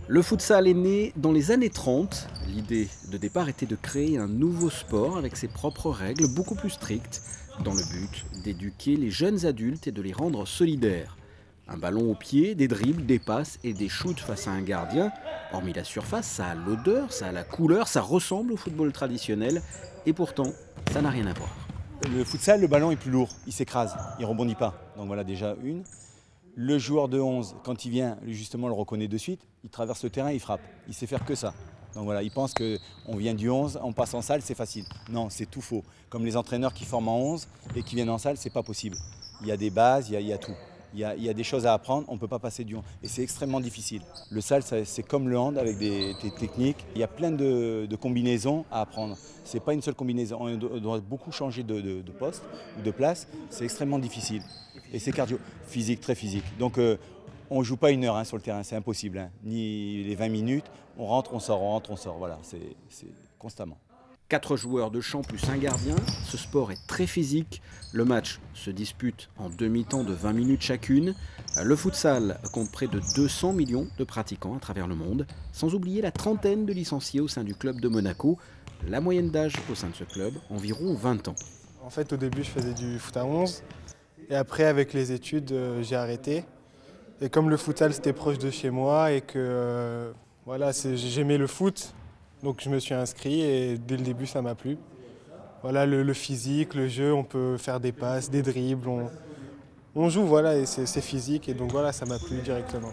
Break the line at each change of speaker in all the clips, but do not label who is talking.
Le futsal est né dans les années 30. L'idée de départ était de créer un nouveau sport avec ses propres règles beaucoup plus strictes, dans le but d'éduquer les jeunes adultes et de les rendre solidaires. Un ballon au pied, des dribbles, des passes et des shoots face à un gardien. Hormis la surface, ça a l'odeur, ça a la couleur, ça ressemble au football traditionnel. Et pourtant, ça n'a rien à voir.
Le futsal, le ballon est plus lourd, il s'écrase, il ne rebondit pas. Donc voilà déjà une. Le joueur de 11, quand il vient, justement, le reconnaît de suite, il traverse le terrain, il frappe. Il sait faire que ça. Donc voilà, il pense qu'on vient du 11, on passe en salle, c'est facile. Non, c'est tout faux. Comme les entraîneurs qui forment en 11 et qui viennent en salle, c'est pas possible. Il y a des bases, il y a tout. Il y a des choses à apprendre, on ne peut pas passer du 11. Et c'est extrêmement difficile. Le salle, c'est comme le hand avec des techniques. Il y a plein de combinaisons à apprendre. Ce n'est pas une seule combinaison. On doit beaucoup changer de poste ou de place. C'est extrêmement difficile. Et c'est cardio, physique, très physique. Donc on ne joue pas 1 heure sur le terrain, c'est impossible. Ni les 20 minutes, on rentre, on sort, on rentre, on sort. Voilà, c'est constamment.
4 joueurs de champ plus un gardien, ce sport est très physique. Le match se dispute en demi-temps de 20 minutes chacune. Le futsal compte près de 200 millions de pratiquants à travers le monde, sans oublier la trentaine de licenciés au sein du club de Monaco. La moyenne d'âge au sein de ce club, environ 20 ans.
En fait, au début, je faisais du foot à 11. Et après, avec les études, j'ai arrêté. Et comme le futsal, c'était proche de chez moi et que voilà, j'aimais le foot, donc je me suis inscrit et dès le début, ça m'a plu. Voilà, le physique, le jeu, on peut faire des passes, des dribbles, on joue, voilà, et c'est physique. Et donc voilà, ça m'a plu directement.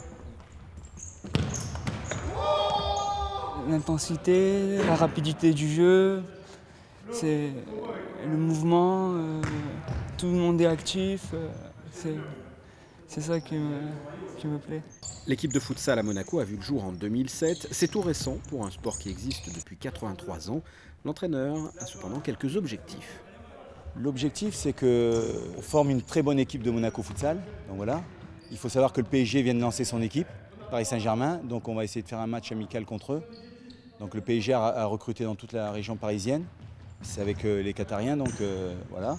L'intensité, la rapidité du jeu, c'est le mouvement, tout le monde est actif, c'est ça qui me plaît.
L'équipe de futsal à Monaco a vu le jour en 2007. C'est tout récent pour un sport qui existe depuis 83 ans. L'entraîneur a cependant quelques objectifs.
L'objectif, c'est qu'on forme une très bonne équipe de Monaco Futsal. Donc voilà. Il faut savoir que le PSG vient de lancer son équipe, Paris Saint-Germain. Donc on va essayer de faire un match amical contre eux. Donc le PSG a recruté dans toute la région parisienne. C'est avec les Qatariens, donc voilà.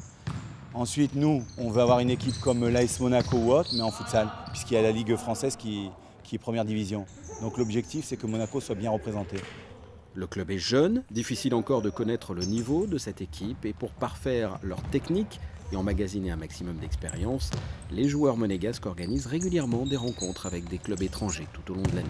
Ensuite, nous, on veut avoir une équipe comme l'AS Monaco ou autre, mais en futsal, puisqu'il y a la Ligue française qui est première division. Donc l'objectif, c'est que Monaco soit bien représenté.
Le club est jeune, difficile encore de connaître le niveau de cette équipe, et pour parfaire leur technique et emmagasiner un maximum d'expérience, les joueurs monégasques organisent régulièrement des rencontres avec des clubs étrangers tout au long de l'année.